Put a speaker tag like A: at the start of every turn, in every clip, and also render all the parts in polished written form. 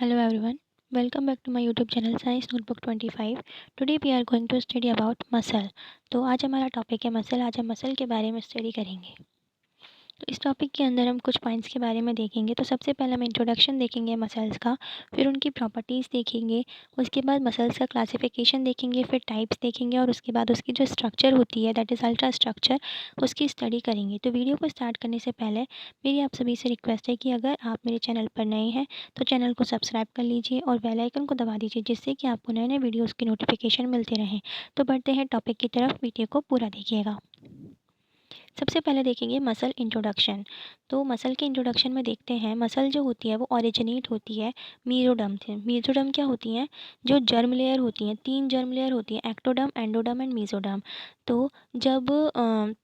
A: Hello everyone, welcome back to my YouTube channel Science Notebook 25. Today we are going to study about muscle. तो आज हमारा topic है muscle. आज हम muscle के बारे में स्टडी करेंगे। तो इस टॉपिक के अंदर हम कुछ पॉइंट्स के बारे में देखेंगे। तो सबसे पहले हम इंट्रोडक्शन देखेंगे मसल्स का, फिर उनकी प्रॉपर्टीज़ देखेंगे, उसके बाद मसल्स का क्लासिफिकेशन देखेंगे, फिर टाइप्स देखेंगे और उसके बाद उसकी जो स्ट्रक्चर होती है दैट इज़ अल्ट्रा स्ट्रक्चर, उसकी स्टडी करेंगे। तो वीडियो को स्टार्ट करने से पहले मेरी आप सभी से रिक्वेस्ट है कि अगर आप मेरे चैनल पर नए हैं तो चैनल को सब्सक्राइब कर लीजिए और बेल आइकन को दबा दीजिए, जिससे कि आपको नए नए वीडियोज़ की नोटिफिकेशन मिलते रहें। तो बढ़ते हैं टॉपिक की तरफ, वीडियो को पूरा देखिएगा। सबसे पहले देखेंगे मसल इंट्रोडक्शन। तो मसल के इंट्रोडक्शन में देखते हैं, मसल जो होती है वो ओरिजिनेट होती है मीजोडर्म से। मीजोडर्म क्या होती हैं? जो जर्म लेयर होती हैं, 3 जर्म लेयर होती हैं, एक्टोडर्म, एंडोडर्म एंड मीजोडर्म। तो जब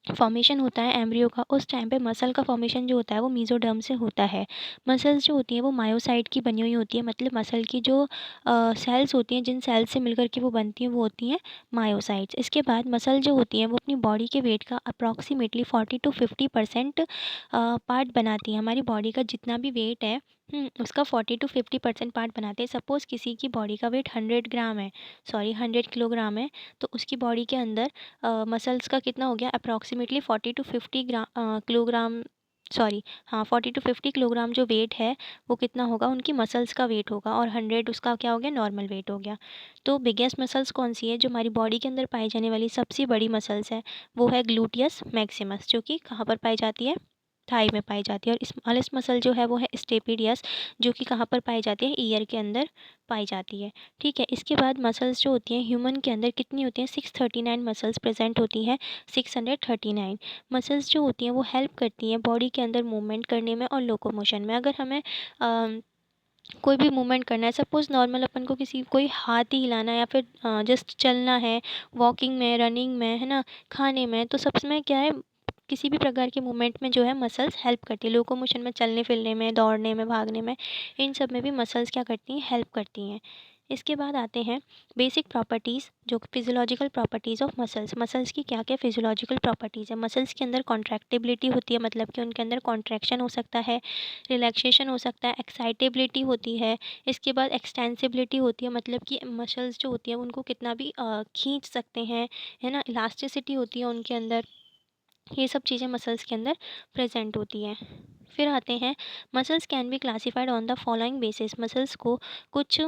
A: फॉर्मेशन होता है एम्ब्रियो का, उस टाइम पे मसल का फॉर्मेशन जो होता है वो मीजोडर्म से होता है। मसल्स जो होती हैं वो मायोसाइट की बनी हुई होती है, मतलब मसल की जो सेल्स होती हैं, जिन सेल्स से मिलकर के वो बनती हैं, वो होती हैं मायोसाइट्स। इसके बाद मसल जो होती हैं वो अपनी बॉडी के वेट का अप्रॉक्सीमेटली 40 to 50% पार्ट बनाती हैं। हमारी बॉडी का जितना भी वेट है उसका 40 to 50% पार्ट बनाते हैं। सपोज़ किसी की बॉडी का वेट 100 ग्राम है, सॉरी 100 किलोग्राम है, तो उसकी बॉडी के अंदर मसल्स का कितना हो गया अप्रॉक्सीमेटली 40 to 50 किलोग्राम, सॉरी हाँ 40 to 50 किलोग्राम जो वेट है वो कितना होगा, उनकी मसल्स का वेट होगा, और 100 उसका क्या हो गया, नॉर्मल वेट हो गया। तो बिगेस्ट मसल्स कौन सी है? जो हमारी बॉडी के अंदर पाई जाने वाली सबसे बड़ी मसल्स है वो है ग्लूटियस मैक्सिमस, जो कि कहाँ पर पाई जाती है, थाई में पाई जाती है। और स्मॉलेस्ट मसल जो है वो है स्टेपिडियस, जो कि कहाँ पर पाई जाती है, ईयर के अंदर पाई जाती है। ठीक है, इसके बाद मसल्स जो होती हैं ह्यूमन के अंदर कितनी होती हैं, 639 मसल्स प्रेजेंट होती हैं, 639 मसल्स जो होती हैं वो हेल्प करती हैं बॉडी के अंदर मूवमेंट करने में और लोकोमोशन में। अगर हमें कोई भी मूवमेंट करना है, सपोज़ नॉर्मल अपन को किसी कोई हाथ ही हिलाना है या फिर जस्ट चलना है, वॉकिंग में, रनिंग में, है ना, खाने में, तो सब में क्या है, किसी भी प्रकार के मूवमेंट में जो है मसल्स हेल्प करती है। लोकोमोशन में, चलने फिरने में, दौड़ने में, भागने में, इन सब में भी मसल्स क्या करती हैं, हेल्प करती हैं। इसके बाद आते हैं बेसिक प्रॉपर्टीज़, जो physiological properties of muscles. Muscles की क्या क्या फिजियोलॉजिकल प्रॉपर्टीज़ है? मसल्स के अंदर कॉन्ट्रैक्टिबिलिटी होती है, मतलब कि उनके अंदर कॉन्ट्रैक्शन हो सकता है, रिलैक्सेशन हो सकता है, एक्साइटेबिलिटी होती है। इसके बाद एक्सटेंसिबिलिटी होती है, मतलब कि मसल्स जो होती है उनको कितना भी खींच सकते हैं, है ना, इलास्टिसिटी होती है उनके अंदर। ये सब चीज़ें मसल्स के अंदर प्रेजेंट होती हैं। फिर आते हैं, muscles can be classified on the following basis. Muscles को कुछ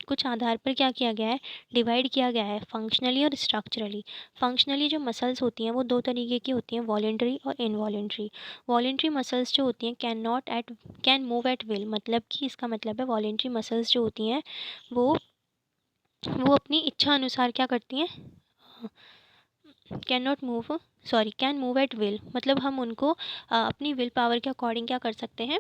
A: कुछ आधार पर क्या किया गया है, डिवाइड किया गया है, फंक्शनली और स्ट्रक्चरली। फंक्शनली जो मसल्स होती हैं वो दो तरीके की होती हैं, वॉलेंट्री और इनवॉलेंट्री। वॉलेंट्री मसल्स जो होती हैं कैन मूव एट विल, मतलब कि इसका मतलब है वॉलेंट्री मसल्स जो होती हैं वो वो अपनी इच्छा अनुसार क्या करती हैं, can not move, sorry can move at will, मतलब हम उनको अपनी विल पावर के अकॉर्डिंग क्या कर सकते हैं,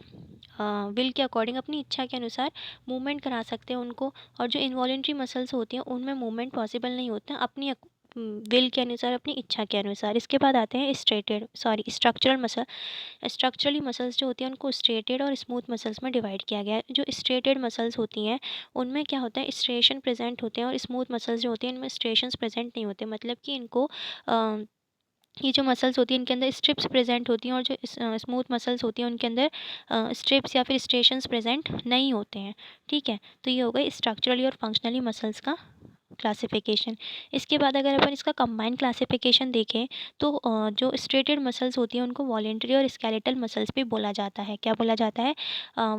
A: विल के अकॉर्डिंग अपनी इच्छा के अनुसार मूवमेंट करा सकते हैं उनको। और जो इनवॉलेंट्री मसल्स होती हैं उनमें मूवमेंट पॉसिबल नहीं होता अपनी विल के अनुसार, अपनी इच्छा के अनुसार। इसके बाद आते हैं स्ट्रक्चरल मसल। स्ट्रक्चरली मसल्स जो होती हैं उनको स्ट्रेटेड और स्मूथ मसल्स में डिवाइड किया गया है। जो स्ट्रेटेड मसल्स होती हैं उनमें क्या होता है, स्ट्रेशन प्रेजेंट होते हैं, और स्मूथ मसल्स जो होती हैं इनमें स्ट्रेशंस प्रेजेंट नहीं होते, मतलब कि इनको ये जो मसल्स होती हैं इनके अंदर स्ट्रिप्स प्रेजेंट होती हैं, और जो स्मूथ मसल्स होती हैं उनके अंदर स्ट्रिप्स या फिर स्ट्रेशंस प्रेजेंट नहीं होते हैं। ठीक है, तो ये हो गई स्ट्रक्चरली और फंक्शनली मसल्स का क्लासिफिकेशन। इसके बाद अगर अपन इसका कंबाइंड क्लासिफिकेशन देखें तो जो स्ट्रेटेड मसल्स होती हैं उनको वॉलेंट्री और स्केलेटल मसल्स भी बोला जाता है। क्या बोला जाता है?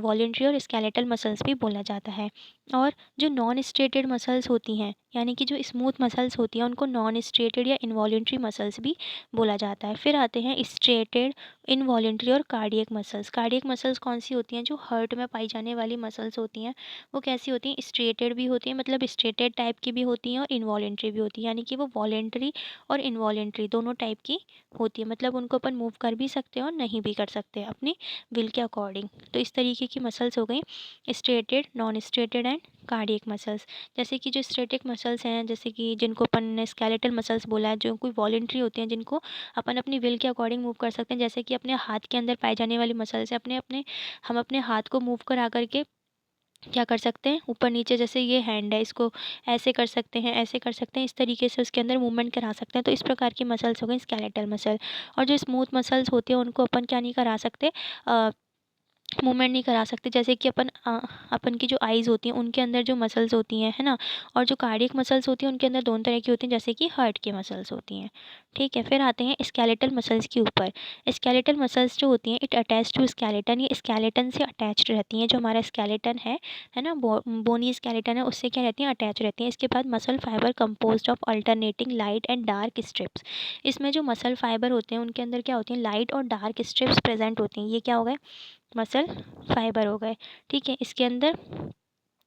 A: वॉलेंट्री और स्केलेटल मसल्स भी बोला जाता है। और जो नॉन स्ट्रेटेड मसल्स होती हैं, यानी कि जो स्मूथ मसल्स होती हैं, उनको नॉन स्ट्रेटेड या इनवॉलेंट्री मसल्स भी बोला जाता है। फिर आते हैं स्ट्रेटेड, इनवॉलेंट्री और कार्डियक मसल्स। कार्डियक मसल्स कौन सी होती हैं? जो हार्ट में पाई जाने वाली मसल्स होती हैं वो कैसी होती हैं, स्ट्रेटेड भी होती हैं, मतलब स्ट्रेटेड टाइप की भी होती हैं और इनवॉलेंट्री भी होती है, यानी कि वो वॉलेंट्री और इनवॉलेंट्री दोनों टाइप की होती है, मतलब उनको अपन मूव कर भी सकते हैं और नहीं भी कर सकते अपनी विल के अकॉर्डिंग। तो इस तरीके की मसल्स हो गई striated, non striated and cardiac muscles. जैसे कि जो स्ट्रेटिक मसल्स हैं, जैसे कि जिनको अपन ने स्केलेटल मसल्स बोला है, जो कोई वॉलेंट्री होते हैं, जिनको अपन अपनी विल के अकॉर्डिंग मूव कर सकते हैं, जैसे कि अपने हाथ के अंदर पाई जाने वाली मसल्स है, अपने अपने हम अपने हाथ को मूव करा करके क्या कर सकते हैं, ऊपर नीचे, जैसे ये हैंड है इसको ऐसे कर सकते हैं, ऐसे कर सकते हैं, इस तरीके से उसके अंदर मूवमेंट करा सकते हैं। तो इस प्रकार की मसल्स हो गई स्केलेटल मसल। और जो स्मूथ मसल्स होती हैं उनको अपन क्या नहीं करा सकते, मूवमेंट नहीं करा सकते। जैसे कि अपन की जो आइज़ होती हैं उनके अंदर जो मसल्स होती हैं, है ना, और जो कार्डियक मसल्स होती हैं उनके अंदर दोनों तरह की होती हैं, जैसे कि हार्ट की मसल्स होती हैं। ठीक है, फिर आते हैं स्केलेटल मसल्स के ऊपर। स्केलेटल मसल्स जो होती हैं इट अटैच टू स्केलेटन, ये स्केलेटन से अटैच्ड रहती हैं। जो हमारा स्केलेटन है ना, बोनी स्केलेटन है, उससे क्या रहती हैं, अटैच रहती हैं। इसके बाद muscle fibre composed of alternating light and dark strips. इसमें जो मसल फाइबर होते हैं उनके अंदर क्या होती हैं, लाइट और डार्क स्ट्रिप्स प्रेजेंट होती हैं। ये क्या हो गए, मसल फाइबर हो गए। ठीक है, इसके अंदर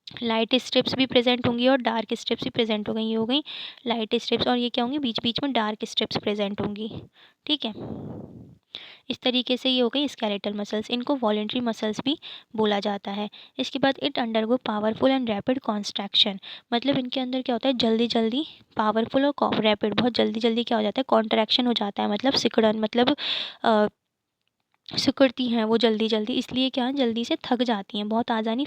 A: लाइट स्ट्रिप्स भी प्रेजेंट होंगी और डार्क स्ट्रिप्स भी प्रेजेंट हो गई। ये हो गई लाइट स्ट्रिप्स, और ये क्या होंगी, बीच बीच में डार्क स्ट्रिप्स प्रेजेंट होंगी। ठीक है, इस तरीके से ये हो गई स्केलेटल मसल्स। इनको वॉलेंट्री मसल्स भी बोला जाता है। इसके बाद it undergo powerful and rapid contraction, मतलब इनके अंदर क्या होता है, जल्दी जल्दी पावरफुल और रैपिड, बहुत जल्दी जल्दी क्या हो जाता है, कॉन्ट्रैक्शन हो जाता है, मतलब सिकुड़न, मतलब सिकुड़ती हैं वो जल्दी जल्दी, इसलिए क्या है, जल्दी से थक जाती हैं, बहुत आसानी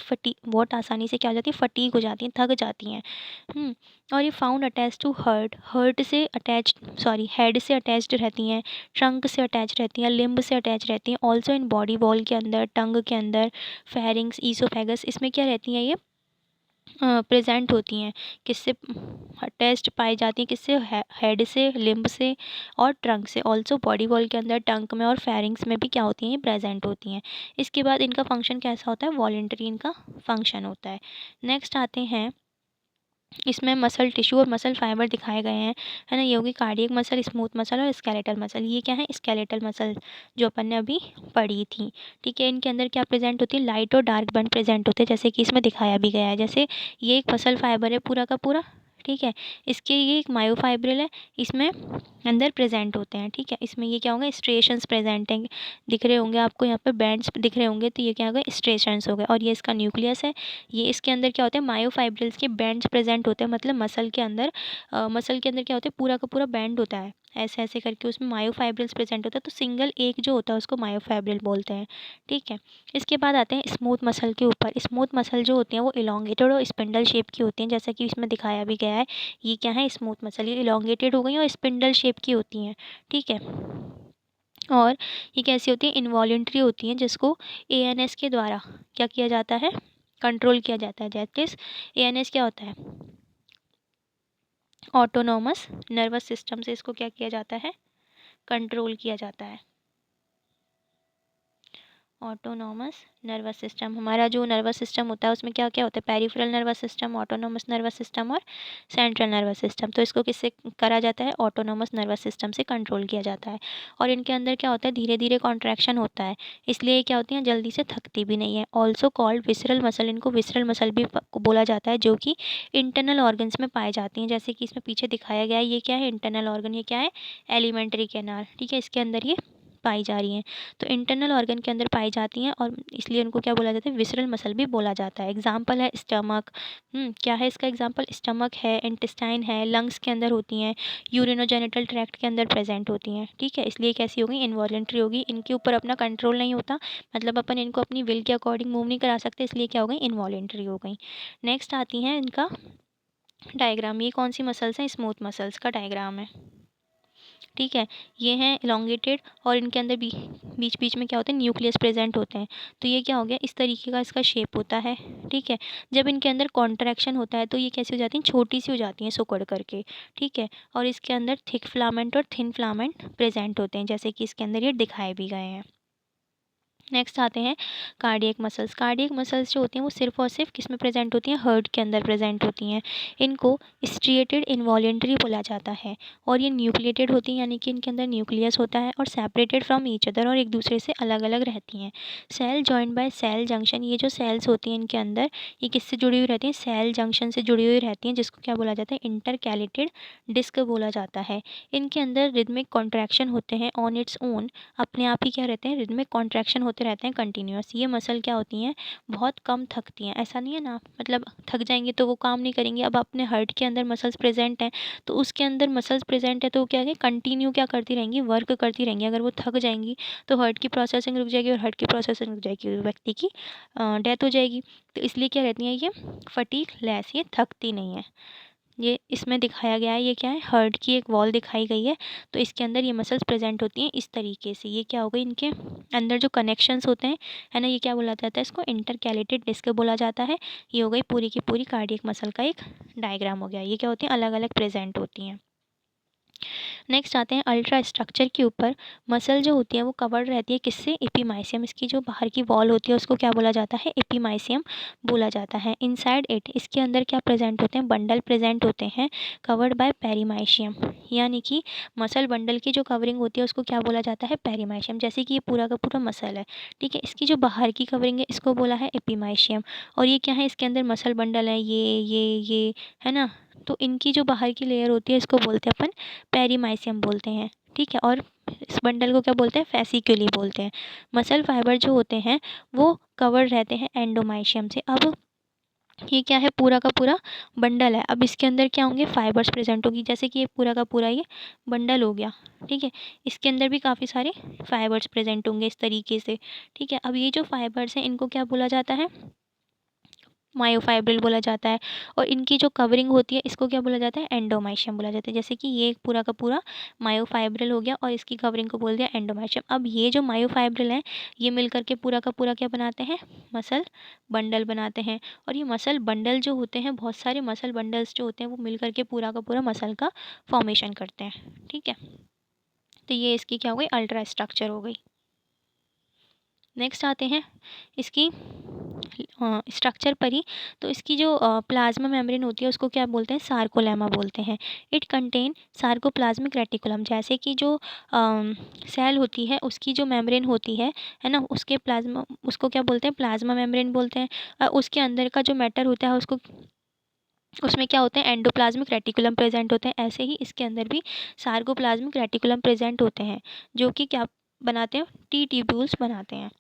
A: से क्या हो जाती है, फटीग हो जाती हैं, थक जाती हैं। और ये फाउंड अटैच टू हर्ट से अटैच, सॉरी, हेड से अटैच्ड रहती हैं, ट्रंक से अटैच रहती हैं, लिम्ब से अटैच रहती हैं, ऑल्सो इन बॉडी वॉल के अंदर, टंग के अंदर, फेरिंग्स, ईसोफेगस, इसमें क्या रहती हैं, ये प्रेजेंट होती हैं। किससे अटैच्ड पाई जाती हैं, किससे, हेड से, लिम्ब से और ट्रंक से। ऑल्सो बॉडी वॉल के अंदर, टंक में और फेरिंग्स में भी क्या होती हैं, ये प्रेजेंट होती हैं। इसके बाद इनका फंक्शन कैसा होता है, वॉलेंटरी इनका फंक्शन होता है। नेक्स्ट आते हैं, इसमें मसल टिश्यू और मसल फाइबर दिखाए गए हैं, है ना। ये होगी कार्डियक मसल, स्मूथ मसल और स्केलेटल मसल। ये क्या है, स्केलेटल मसल जो अपन ने अभी पढ़ी थी। ठीक है, इनके अंदर क्या प्रेजेंट होती है, लाइट और डार्क बैंड प्रेजेंट होते हैं, जैसे कि इसमें दिखाया भी गया है। जैसे ये एक मसल फाइबर है पूरा का पूरा, ठीक है, इसके ये एक मायोफाइब्रिल है, इसमें अंदर प्रेजेंट होते हैं। ठीक है, इसमें ये क्या होंगे, स्ट्रेशंस प्रेजेंट हैं, दिख रहे होंगे आपको यहाँ पे, बैंड्स दिख रहे होंगे, तो ये क्या हो गए, स्ट्रेशंस हो गए। और ये इसका न्यूक्लियस है, ये इसके अंदर क्या होते हैं, मायोफाइब्रिल्स के बैंड्स प्रेजेंट होते हैं, मतलब मसल के अंदर क्या होता है, पूरा का पूरा बैंड होता है, ऐसे ऐसे करके उसमें मायोफाइब्रिल्स प्रेजेंट होता है। तो सिंगल एक जो होता है उसको मायोफाइब्रिल बोलते हैं। ठीक है, इसके बाद आते हैं स्मूथ मसल के ऊपर। स्मूथ मसल जो होती हैं वो इलोंगेटेड और स्पिंडल शेप की होती हैं, जैसा कि इसमें दिखाया भी गया है। ये क्या है, स्मूथ मसल, ये इलोंगेटेड हो गई और स्पिंडल शेप की होती हैं। ठीक है, और ये कैसी होती है, इनवॉलेंट्री होती हैं, जिसको एएनएस के द्वारा क्या किया जाता है, कंट्रोल किया जाता है। दैट इज, एएनएस क्या होता है, ऑटोनॉमस नर्वस सिस्टम से इसको क्या किया जाता है, कंट्रोल किया जाता है। ऑटोनॉमस नर्वस सिस्टम, हमारा जो नर्वस सिस्टम होता है उसमें क्या क्या होता है, peripheral nervous system, autonomous nervous system और सेंट्रल नर्वस सिस्टम। तो इसको किससे करा जाता है, ऑटोनॉमस नर्वस सिस्टम से कंट्रोल किया जाता है। और इनके अंदर क्या होता है, धीरे धीरे कॉन्ट्रैक्शन होता है, इसलिए क्या होती हैं, जल्दी से थकती भी नहीं है। ऑल्सो कॉल्ड विसरल मसल, इनको विसरल मसल भी बोला जाता है, जो कि इंटरनल ऑर्गन्स में पाई जाती हैं। जैसे कि इसमें पीछे दिखाया गया है, ये क्या है, इंटरनल ऑर्गन, ये क्या है, एलिमेंट्री कैनाल। ठीक है, इसके अंदर ये पाई जा रही हैं, तो इंटरनल ऑर्गन के अंदर पाई जाती हैं, और इसलिए उनको क्या बोला जाता है, विसरल मसल भी बोला जाता है। एग्जाम्पल है स्टमक, क्या है इसका एग्जाम्पल, स्टमक है, इंटेस्टाइन है, लंग्स के अंदर होती हैं, यूरिनोजेनिटल ट्रैक्ट के अंदर प्रेजेंट होती हैं। ठीक है, इसलिए कैसी होगी, इनवॉलेंट्री होगी, इनके ऊपर अपना कंट्रोल नहीं होता, मतलब अपन इनको अपनी विल के अकॉर्डिंग मूव नहीं करा सकते, इसलिए क्या हो गई, इनवॉलेंट्री हो गई। नेक्स्ट आती हैं इनका डायग्राम। ये कौन सी मसल्स हैं, स्मूथ मसल्स का डायग्राम है। ठीक है, ये हैं इलोंगेटेड, और इनके अंदर बीच बीच में क्या होते हैं, न्यूक्लियस प्रेजेंट होते हैं। तो ये क्या हो गया, इस तरीके का इसका शेप होता है। ठीक है, जब इनके अंदर कॉन्ट्रैक्शन होता है तो ये कैसी हो जाती हैं, छोटी सी हो जाती हैं सिकुड़ करके। ठीक है, और इसके अंदर थिक फिलामेंट और थिन फिलामेंट प्रेजेंट होते हैं, जैसे कि इसके अंदर ये दिखाए भी गए हैं। नेक्स्ट आते हैं कार्डियक मसल्स। कार्डियक मसल्स जो होती हैं वो सिर्फ और सिर्फ किस में प्रेजेंट होती हैं, हार्ट के अंदर प्रेजेंट होती हैं। इनको स्ट्रिएटेड इनवॉलेंट्री बोला जाता है, और ये न्यूक्लिएटेड होती हैं, यानी कि इनके अंदर न्यूक्लियस होता है, और सेपरेटेड फ्रॉम ईच अदर, और एक दूसरे से अलग अलग रहती हैं। Cell joint by cell junction, ये जो सेल्स होती हैं इनके अंदर, ये किससे जुड़ी हुई रहती हैं, सेल जंक्शन से जुड़ी हुई रहती हैं, जिसको क्या बोला जाता है, इंटरकैलेटेड डिस्क बोला जाता है। इनके अंदर रिदमिक कॉन्ट्रैक्शन होते हैं ऑन इट्स ओन, अपने आप ही क्या रहते हैं, रिदमिक कॉन्ट्रैक्शन होते रहते हैं कंटिन्यूअस। ये मसल क्या होती हैं, बहुत कम थकती हैं। ऐसा नहीं है ना, मतलब थक जाएंगे तो वो काम नहीं करेंगे। अब अपने हार्ट के अंदर मसल्स प्रेजेंट हैं, तो उसके अंदर मसल्स प्रेजेंट है, तो क्या है, कंटिन्यू क्या करती रहेंगी, वर्क करती रहेंगी। अगर वो थक जाएंगी तो हार्ट की प्रोसेसिंग रुक जाएगी, और हार्ट की प्रोसेसिंग रुक जाएगी, व्यक्ति की डेथ हो जाएगी। तो इसलिए क्या रहती हैं, ये फटीग लेस, ये थकती नहीं है। ये इसमें दिखाया गया है, ये क्या है, हर्ट की एक वॉल दिखाई गई है। तो इसके अंदर ये मसल्स प्रेजेंट होती हैं इस तरीके से। ये क्या हो गई, इनके अंदर जो कनेक्शंस होते हैं, है ना, ये क्या बोला जाता है, इसको इंटरकैलेटेड डिस्क बोला जाता है। ये हो गई पूरी की पूरी कार्डियक मसल का एक डायग्राम हो गया। ये क्या होती हैं, अलग अलग प्रेजेंट होती हैं। नेक्स्ट आते हैं अल्ट्रा स्ट्रक्चर के ऊपर। मसल जो होती है वो कवर्ड रहती है किससे, एपीमाइसियम। इसकी जो बाहर की वॉल होती है उसको क्या बोला जाता है, एपीमाइसियम बोला जाता है। इनसाइड इट, इसके अंदर क्या प्रेजेंट होते हैं, बंडल प्रेजेंट होते हैं कवर्ड बाय पेरीमाइशियम। यानी कि मसल बंडल की जो कवरिंग होती है उसको क्या बोला जाता है, पेरीमाइशियम। जैसे कि ये पूरा का पूरा मसल है, ठीक है, इसकी जो बाहर की कवरिंग है इसको बोला है एपीमाइशियम। और ये क्या है, इसके अंदर मसल बंडल है, ये है ना। तो इनकी जो बाहर की लेयर होती है इसको बोलते हैं अपन पेरीमाइसियम बोलते हैं, ठीक है। और इस बंडल को क्या बोलते हैं, फेसिक्यूली बोलते हैं। मसल फाइबर जो होते हैं वो कवर रहते हैं एंडोमाइशियम से। अब ये क्या है, पूरा का पूरा बंडल है। अब इसके अंदर क्या होंगे, फाइबर्स प्रेजेंट होगी। जैसे कि ये पूरा का पूरा ये बंडल हो गया, ठीक है, इसके अंदर भी काफ़ी सारे फाइबर्स प्रेजेंट होंगे इस तरीके से, ठीक है। अब ये जो फाइबर्स हैं इनको क्या बोला जाता है, मायोफाइब्रिल बोला जाता है। और इनकी जो कवरिंग होती है इसको क्या बोला जाता है, एंडोमाइशियम बोला जाता है। जैसे कि ये पूरा का पूरा मायोफाइब्रिल हो गया और इसकी कवरिंग को बोल दिया एंडोमाइशियम। अब ये जो मायोफाइब्रिल है ये मिल करके पूरा का पूरा क्या बनाते हैं, मसल बंडल बनाते हैं। और ये मसल बंडल जो होते हैं, बहुत सारे मसल बंडल्स जो होते हैं वो मिल करके पूरा का पूरा मसल का फॉर्मेशन करते हैं, ठीक है। तो ये इसकी क्या हो गई, अल्ट्रा स्ट्रक्चर हो गई। नेक्स्ट आते हैं इसकी स्ट्रक्चर पर ही। तो इसकी जो प्लाज्मा मेम्ब्रेन होती है उसको क्या बोलते हैं, सार्कोलेमा बोलते हैं। It contain sarcoplasmic reticulum. जैसे कि जो सेल होती है उसकी जो मेम्ब्रेन होती है ना, उसके प्लाज्मा, उसको क्या बोलते हैं, प्लाज्मा मेम्ब्रेन बोलते हैं। उसके अंदर का जो मैटर होता है उसको, उसमें क्या होते हैं, एंडोप्लाज्मिक रेटिकुलम प्रेजेंट होते हैं। ऐसे ही इसके अंदर भी सार्कोप्लाज्मिक रेटिकुलम प्रेजेंट होते हैं, जो कि क्या बनाते हैं, टी ट्यूब्यूल्स बनाते हैं।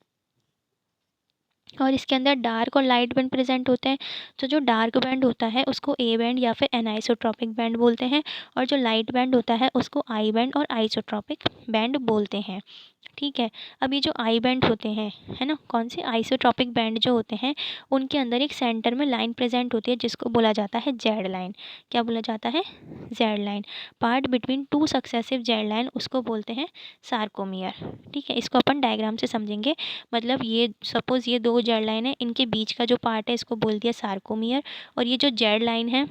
A: और इसके अंदर डार्क और लाइट बैंड प्रेजेंट होते हैं। तो जो डार्क बैंड होता है उसको ए बैंड या फिर एनाइसोट्रॉपिक बैंड बोलते हैं। और जो लाइट बैंड होता है उसको आई बैंड और आइसोट्रॉपिक बैंड बोलते हैं, ठीक है। अब ये जो आई बैंड होते हैं, है ना, कौन से, आइसोट्रॉपिक बैंड जो होते हैं, उनके अंदर एक सेंटर में लाइन प्रेजेंट होती है जिसको बोला जाता है जेड लाइन। क्या बोला जाता है, Z line. Part between two successive Z line उसको बोलते हैं सार्कोमियर, ठीक है। इसको अपन डायग्राम से समझेंगे। मतलब ये सपोज ये दो जेड लाइन है, इनके बीच का जो पार्ट है इसको बोल दिया सार्कोमियर। और ये जो जेड लाइन है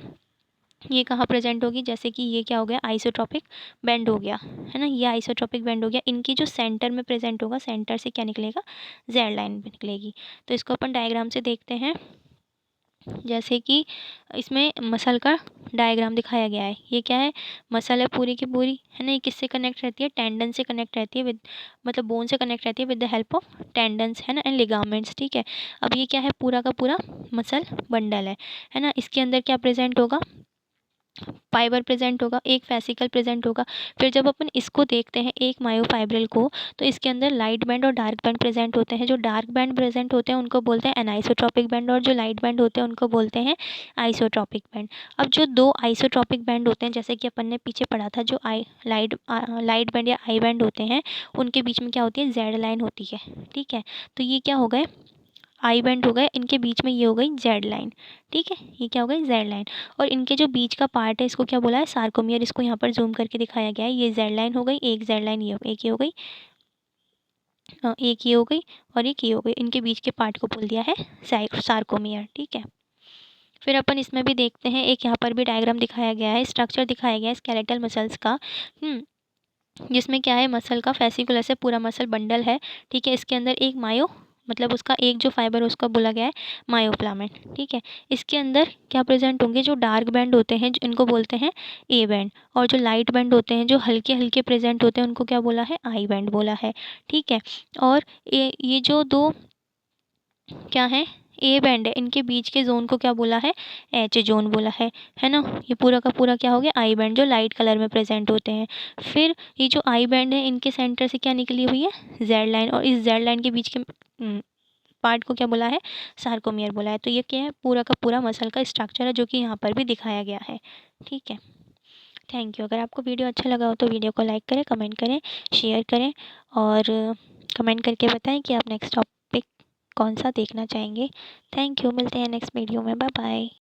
A: ये कहाँ प्रेजेंट होगी, जैसे कि ये क्या हो गया, आइसोट्रॉपिक बैंड हो गया, है ना, ये आइसोट्रॉपिक बैंड हो गया। इनकी जो सेंटर में प्रेजेंट होगा, सेंटर से क्या निकलेगा, जेड लाइन निकलेगी। तो इसको अपन डायग्राम से देखते हैं। जैसे कि इसमें मसल का डायग्राम दिखाया गया है। ये क्या है, मसल है पूरी की पूरी, है ना। ये किससे कनेक्ट रहती है, टेंडन से कनेक्ट रहती है, विद मतलब बोन से कनेक्ट रहती है with the help of tendons, है ना, एंड लिगामेंट्स, ठीक है। अब ये क्या है, पूरा का पूरा मसल बंडल है ना। इसके अंदर क्या प्रेजेंट होगा, फाइबर प्रेजेंट होगा, एक फेसिकल प्रेजेंट होगा। फिर जब अपन इसको देखते हैं एक मायोफाइब्रिल को, तो इसके अंदर लाइट बैंड और डार्क बैंड प्रेजेंट होते हैं। जो डार्क बैंड प्रेजेंट होते हैं उनको बोलते हैं एनाइसोट्रॉपिक बैंड, और जो लाइट बैंड होते हैं उनको बोलते हैं आइसोट्रॉपिक बैंड। अब जो दो आइसोट्रॉपिक बैंड होते हैं, जैसे कि अपन ने पीछे पढ़ा था, जो लाइट बैंड या आई बैंड होते हैं उनके बीच में क्या होती है, जेड लाइन होती है, ठीक है। तो ये क्या हो गए, आई बैंड हो गए, इनके बीच में ये हो गई जेड लाइन, ठीक है, ये क्या हो गई, जेड लाइन। और इनके जो बीच का पार्ट है इसको क्या बोला है, सार्कोमियर। इसको यहाँ पर जूम करके दिखाया गया है। ये जेड लाइन हो गई, एक जेड लाइन ये एक ये हो गई, एक ये हो गई और एक ये हो गई। इनके बीच के पार्ट को बोल दिया है सार्कोमियर, ठीक है। फिर अपन इसमें भी देखते हैं, एक यहाँ पर भी डायग्राम दिखाया गया है, स्ट्रक्चर दिखाया गया है स्केलेटल मसल्स का, जिसमें क्या है, मसल का फेसिकुलर से पूरा मसल बंडल है, ठीक है। इसके अंदर एक मायो, मतलब उसका एक जो फाइबर है उसका बोला गया है मायोफ्लामेंट, ठीक है। इसके अंदर क्या प्रेजेंट होंगे, जो डार्क बैंड होते हैं इनको बोलते हैं ए बैंड। और जो लाइट बैंड होते हैं जो हल्के हल्के प्रेजेंट होते हैं उनको क्या बोला है, आई बैंड बोला है, ठीक है। और ये जो दो क्या है, ए बैंड है, इनके बीच के जोन को क्या बोला है, एच जोन बोला है ना। ये पूरा का पूरा क्या हो गया, आई बैंड, जो लाइट कलर में प्रेजेंट होते हैं। फिर ये जो आई बैंड है इनके सेंटर से क्या निकली हुई है, जेड लाइन, और इस जेड लाइन के बीच के पार्ट को क्या बोला है, सार्कोमियर बोला है। तो ये क्या है, पूरा का पूरा मसल का स्ट्रक्चर है जो कि यहाँ पर भी दिखाया गया है, ठीक है। Thank you. अगर आपको वीडियो अच्छा लगा हो तो वीडियो को लाइक करें, कमेंट करें, शेयर करें, और कमेंट करके बताएं कि आप नेक्स्ट टॉपिक कौन सा देखना चाहेंगे। थैंक यू, मिलते हैं नेक्स्ट वीडियो में, बाय बाय।